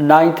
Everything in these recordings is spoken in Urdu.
9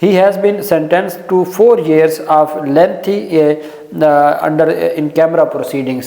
He has been sentenced to 4 years of lengthy under in camera proceedings,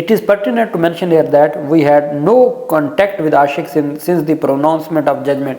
It is pertinent to mention here that we had no contact with Ashik since the pronouncement of judgment.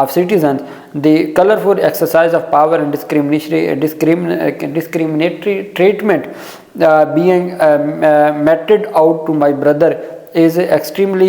of citizens, the colorful exercise of power and discriminatory treatment being meted out to my brother is extremely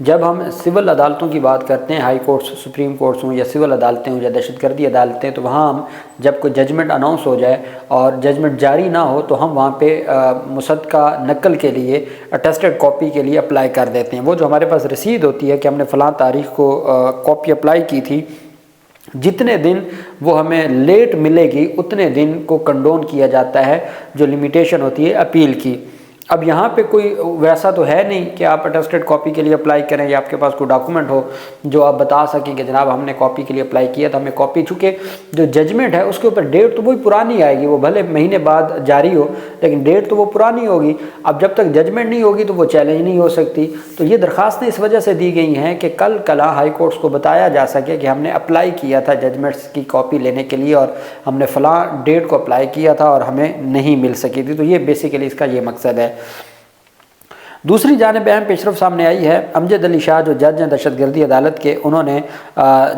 جب ہم سول عدالتوں کی بات کرتے ہیں، ہائی کورٹس، سپریم کورٹس ہوں یا سول عدالتیں ہوں یا دہشت گردی عدالتیں، تو وہاں ہم جب کوئی ججمنٹ اناؤنس ہو جائے اور ججمنٹ جاری نہ ہو تو ہم وہاں پہ مصدقہ نقل کے لیے، اٹیسٹڈ کاپی کے لیے اپلائی کر دیتے ہیں۔ وہ جو ہمارے پاس رسید ہوتی ہے کہ ہم نے فلاں تاریخ کو کاپی اپلائی کی تھی، جتنے دن وہ ہمیں لیٹ ملے گی اتنے دن کو کنڈون کیا جاتا ہے، جو لمیٹیشن ہوتی ہے اپیل کی۔ اب یہاں پہ کوئی ویسا تو ہے نہیں کہ آپ اٹیسٹڈ کاپی کے لیے اپلائی کریں یا آپ کے پاس کوئی ڈاکومنٹ ہو جو آپ بتا سکیں کہ جناب ہم نے کاپی کے لیے اپلائی کیا تھا، ہمیں کاپی، چونکہ جو ججمنٹ ہے اس کے اوپر ڈیٹ تو وہی پرانی آئے گی، وہ بھلے مہینے بعد جاری ہو لیکن ڈیٹ تو وہ پرانی ہوگی۔ اب جب تک ججمنٹ نہیں ہوگی تو وہ چیلنج نہیں ہو سکتی۔ تو یہ درخواستیں اس وجہ سے دی گئی ہیں کہ کل کلا ہائی کورٹس کو بتایا جا سکے کہ ہم نے اپلائی کیا تھا ججمنٹس کی کاپی لینے کے لیے اور ہم نے فلاں ڈیٹ کو اپلائی کیا تھا اور ہمیں نہیں مل سکی تھی۔ تو یہ بیسیکلی اس کا یہ مقصد ہے۔ دوسری جانب اہم پیشرفت سامنے آئی ہے، امجد علی شاہ جو جج ہیں دہشت گردی عدالت کے، انہوں نے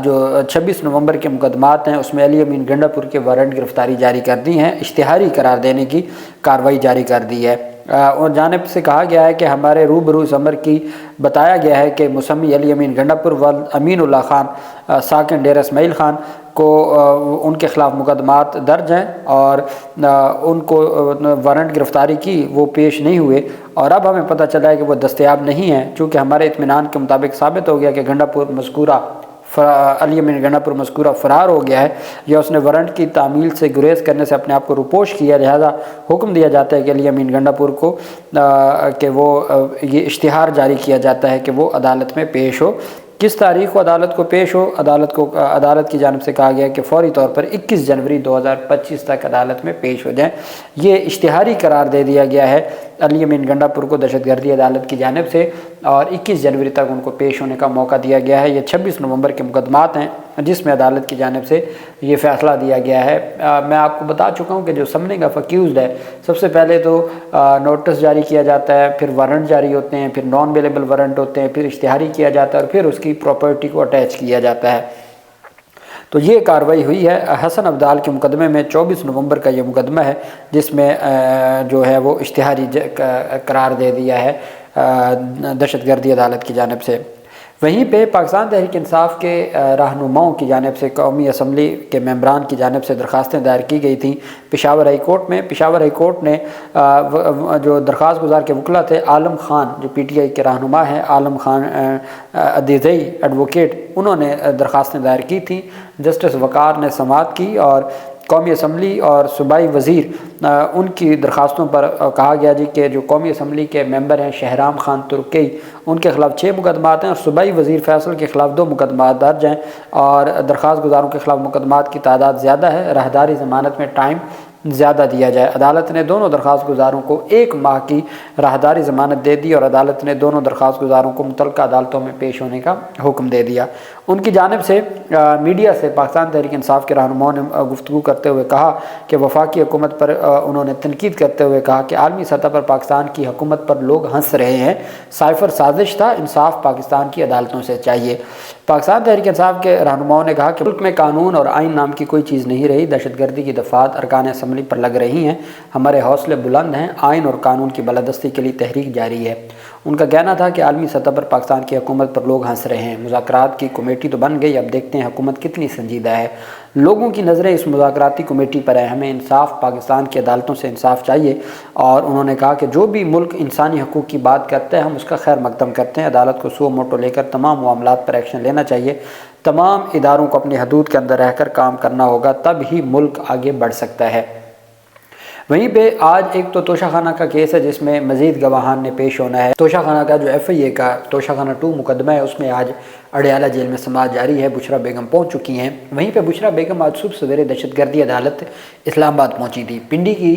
جو 26 نومبر کے مقدمات ہیں اس میں علی امین گنڈا پور کے وارنٹ گرفتاری جاری کر دی ہیں، اشتہاری قرار دینے کی کارروائی جاری کر دی ہے۔ اور جانب سے کہا گیا ہے کہ ہمارے روبرو اس امر کی بتایا گیا ہے کہ مسمی علی امین گنڈا پور و امین اللہ خان ساکن ڈیرہ اسماعیل خان کو ان کے خلاف مقدمات درج ہیں اور ان کو وارنٹ گرفتاری کی وہ پیش نہیں ہوئے، اور اب ہمیں پتہ چلا ہے کہ وہ دستیاب نہیں ہیں، چونکہ ہمارے اطمینان کے مطابق ثابت ہو گیا کہ گنڈا پور مذکورہ علی امین گنڈا پور مذکورہ فرار ہو گیا ہے یا اس نے وارنٹ کی تعمیل سے گریز کرنے سے اپنے آپ کو روپوش کیا، لہذا حکم دیا جاتا ہے کہ علی امین گنڈا پور کو کہ وہ یہ اشتہار جاری کیا جاتا ہے کہ وہ عدالت میں پیش ہو۔ کس تاریخ کو عدالت کو پیش ہو؟ عدالت کی جانب سے کہا گیا کہ فوری طور پر 21 جنوری 2025 تک عدالت میں پیش ہو جائیں۔ یہ اشتہاری قرار دے دیا گیا ہے علی امین گنڈا پور کو دہشت گردی عدالت کی جانب سے، اور 21 جنوری تک ان کو پیش ہونے کا موقع دیا گیا ہے۔ یہ 26 نومبر کے مقدمات ہیں جس میں عدالت کی جانب سے یہ فیصلہ دیا گیا ہے۔ میں آپ کو بتا چکا ہوں کہ جو سمننگ آف اکیوزڈ ہے، سب سے پہلے تو نوٹس جاری کیا جاتا ہے، پھر وارنٹ جاری ہوتے ہیں، پھر نان اویلیبل وارنٹ ہوتے ہیں، پھر اشتہاری کیا جاتا ہے اور پھر اس کی پراپرٹی کو اٹیچ کیا جاتا ہے۔ تو یہ کارروائی ہوئی ہے۔ حسن عبدال کے مقدمے میں 24 نومبر کا یہ مقدمہ ہے جس میں جو ہے وہ اشتہاری قرار دے دیا ہے دہشت گردی عدالت کی جانب سے۔ وہیں پہ پاکستان تحریک انصاف کے رہنماؤں کی جانب سے قومی اسمبلی کے ممبران کی جانب سے درخواستیں دائر کی گئی تھیں پشاور ہائی کورٹ میں۔ پشاور ہائی کورٹ نے جو درخواست گزار کے وکلا تھے، عالم خان جو پی ٹی آئی کے رہنما ہیں، عالم خان عدیزئی ایڈوکیٹ، انہوں نے درخواستیں دائر کی تھیں۔ جسٹس وقار نے سماعت کی اور قومی اسمبلی اور صوبائی وزیر ان کی درخواستوں پر کہا گیا جی کہ جو قومی اسمبلی کے ممبر ہیں شہرام خان ترکی، ان کے خلاف 6 مقدمات ہیں اور صوبائی وزیر فیصل کے خلاف 2 مقدمات درج ہیں، اور درخواست گزاروں کے خلاف مقدمات کی تعداد زیادہ ہے۔ راہداری ضمانت میں ٹائم زیادہ دیا جائے۔ عدالت نے دونوں درخواست گزاروں کو 1 ماہ کی راہداری ضمانت دے دی اور عدالت نے دونوں درخواست گزاروں کو متعلقہ عدالتوں میں پیش ہونے کا حکم دے دیا۔ ان کی جانب سے میڈیا سے پاکستان تحریک انصاف کے رہنماؤں نے گفتگو کرتے ہوئے کہا کہ وفاقی حکومت پر انہوں نے تنقید کرتے ہوئے کہا کہ عالمی سطح پر پاکستان کی حکومت پر لوگ ہنس رہے ہیں، سائفر سازش تھا، انصاف پاکستان کی عدالتوں سے چاہیے۔ پاکستان تحریک انصاف کے رہنماؤں نے کہا کہ ملک میں قانون اور آئین نام کی کوئی چیز نہیں رہی، دہشت گردی کی دفعات ارکان اسمبلی پر لگ رہی ہیں، ہمارے حوصلے بلند ہیں، آئین اور قانون کی بالادستی کے لیے تحریک جاری ہے۔ ان کا کہنا تھا کہ عالمی سطح پر پاکستان کی حکومت پر لوگ ہنس رہے ہیں، مذاکرات کی کمیٹی تو بن گئی، اب دیکھتے ہیں حکومت کتنی سنجیدہ ہے۔ لوگوں کی نظریں اس مذاکراتی کمیٹی پر ہیں، ہمیں انصاف، پاکستان کی عدالتوں سے انصاف چاہیے۔ اور انہوں نے کہا کہ جو بھی ملک انسانی حقوق کی بات کرتا ہے ہم اس کا خیر مقدم کرتے ہیں، عدالت کو سو موٹو لے کر تمام معاملات پر ایکشن لینا چاہیے، تمام اداروں کو اپنی حدود کے اندر رہ کر کام کرنا ہوگا، تب ہی ملک آگے بڑھ سکتا ہے۔ وہیں پہ آج ایک تو توشہ خانہ کا کیس ہے جس میں مزید گواہان نے پیش ہونا ہے۔ توشہ خانہ کا جو ایف آئی اے کا توشہ خانہ 2 مقدمہ ہے اس میں آج اڈیالہ جیل میں سماعت جاری ہے، بشرا بیگم پہنچ چکی ہیں۔ وہیں پہ بشرا بیگم آج صبح سویرے دہشت گردی عدالت اسلام آباد پہنچی تھی۔ پنڈی کی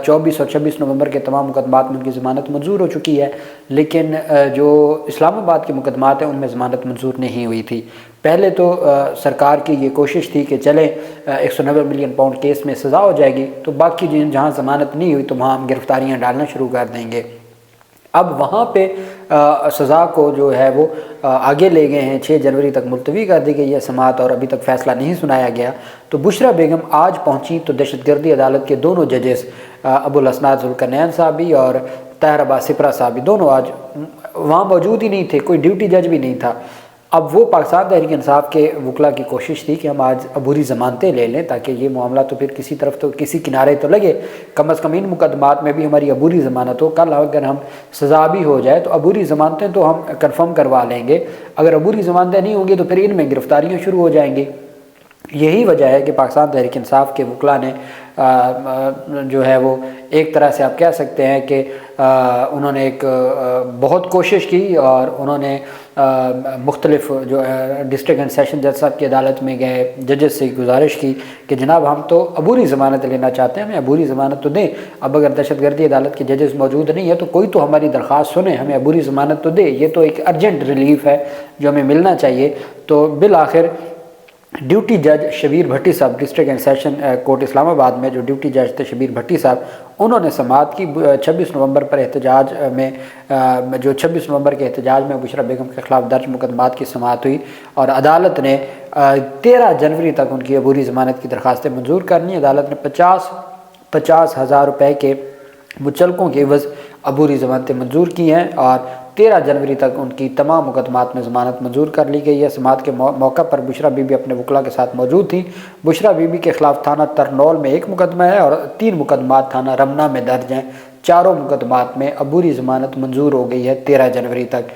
24 اور 26 نومبر کے تمام مقدمات میں ان کی ضمانت منظور ہو چکی ہے، لیکن جو اسلام آباد کے مقدمات ہیں ان میں ضمانت منظور نہیں ہوئی تھی۔ پہلے تو سرکار کی یہ کوشش تھی کہ چلیں 190 ملین پاؤنڈ کیس میں سزا ہو جائے گی تو باقی جہاں ضمانت نہیں ہوئی تو وہاں ہم گرفتاریاں ڈالنا شروع کر دیں گے۔ اب وہاں پہ سزا کو جو ہے وہ آگے لے گئے ہیں، 6 جنوری تک ملتوی کر دی گئی ہے سماعت اور ابھی تک فیصلہ نہیں سنایا گیا۔ تو بشرا بیگم آج پہنچی تو دہشت گردی عدالت کے دونوں ججز ابو الاسناد ذوالقرنین صاحب بھی اور طاہر عباس سپرہ صاحب بھی دونوں آج وہاں موجود ہی نہیں تھے، کوئی ڈیوٹی جج بھی نہیں تھا۔ اب وہ پاکستان تحریک انصاف کے وکلاء کی کوشش تھی کہ ہم آج عبوری ضمانتیں لے لیں تاکہ یہ معاملہ تو پھر کسی طرف تو کسی کنارے تو لگے، کم از کم ان مقدمات میں بھی ہماری عبوری ضمانت ہو۔ کل اگر ہم سزا بھی ہو جائے تو عبوری ضمانتیں تو ہم کنفرم کروا لیں گے، اگر عبوری ضمانتیں نہیں ہوں گی تو پھر ان میں گرفتاریاں شروع ہو جائیں گی۔ یہی وجہ ہے کہ پاکستان تحریک انصاف کے وکلاء نے جو ہے وہ ایک طرح سے آپ کہہ سکتے ہیں کہ انہوں نے ایک بہت کوشش کی، اور انہوں نے مختلف جو ڈسٹرکٹ اینڈ سیشن جج صاحب کی عدالت میں گئے، ججز سے گزارش کی کہ جناب ہم تو عبوری ضمانت لینا چاہتے ہیں، ہمیں عبوری ضمانت تو دیں۔ اب اگر دہشت گردی عدالت کے ججز موجود نہیں ہے تو کوئی تو ہماری درخواست سنے، ہمیں عبوری ضمانت تو دے، یہ تو ایک ارجنٹ ریلیف ہے جو ہمیں ملنا چاہیے۔ تو بالآخر ڈیوٹی جج شبیر بھٹی صاحب، ڈسٹرکٹ اینڈ سیشن کورٹ اسلام آباد میں جو ڈیوٹی جج تھے شبیر بھٹی صاحب، انہوں نے سماعت کی 26 نومبر پر احتجاج میں، جو 26 نومبر کے احتجاج میں بشریٰ بیگم کے خلاف درج مقدمات کی سماعت ہوئی، اور عدالت نے 13 جنوری تک ان کی عبوری ضمانت کی درخواستیں منظور کرنی۔ عدالت نے 50 ہزار روپے کے مچلقوں کے عوض عبوری ضمانتیں منظور کی ہیں، اور 13 جنوری تک ان کی تمام مقدمات میں ضمانت منظور کر لی گئی ہے۔ سماعت کے موقع پر بشریٰ بی بی اپنے وکلاء کے ساتھ موجود تھیں۔ بشریٰ بی بی کے خلاف تھانہ ترنول میں 1 مقدمہ ہے اور 3 مقدمات تھانہ رمنا میں درج ہیں۔ چاروں مقدمات میں عبوری ضمانت منظور ہو گئی ہے 13 جنوری تک۔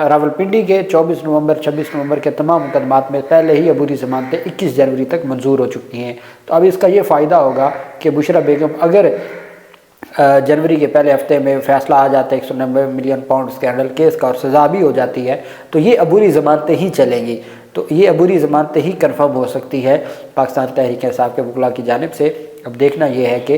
راولپنڈی کے 24 نومبر 26 نومبر کے تمام مقدمات میں پہلے ہی عبوری ضمانتیں 21 جنوری تک منظور ہو چکی ہیں۔ تو اب اس کا یہ فائدہ ہوگا کہ بشریٰ بیگم اگر جنوری کے پہلے ہفتے میں فیصلہ آ جاتا ہے 190 ملین پاؤنڈ اسکینڈل کیس کا اور سزا بھی ہو جاتی ہے تو یہ عبوری ضمانتیں ہی چلیں گی، تو یہ عبوری ضمانتیں ہی کنفرم ہو سکتی ہے پاکستان تحریک انصاف کے وکلاء کی جانب سے۔ اب دیکھنا یہ ہے کہ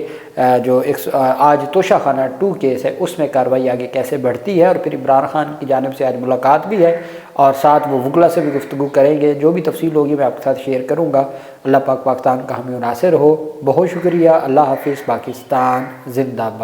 جو آج توشہ خانہ 2 کیس ہے اس میں کارروائی آگے کیسے بڑھتی ہے، اور پھر عمران خان کی جانب سے آج ملاقات بھی ہے اور ساتھ وہ وکلاء سے بھی گفتگو کریں گے۔ جو بھی تفصیل ہوگی میں آپ کے ساتھ شیئر کروں گا۔ اللہ پاک پاکستان کا حامی و ناصر ہو۔ بہت شکریہ۔ اللہ حافظ۔ پاکستان زندہ باد۔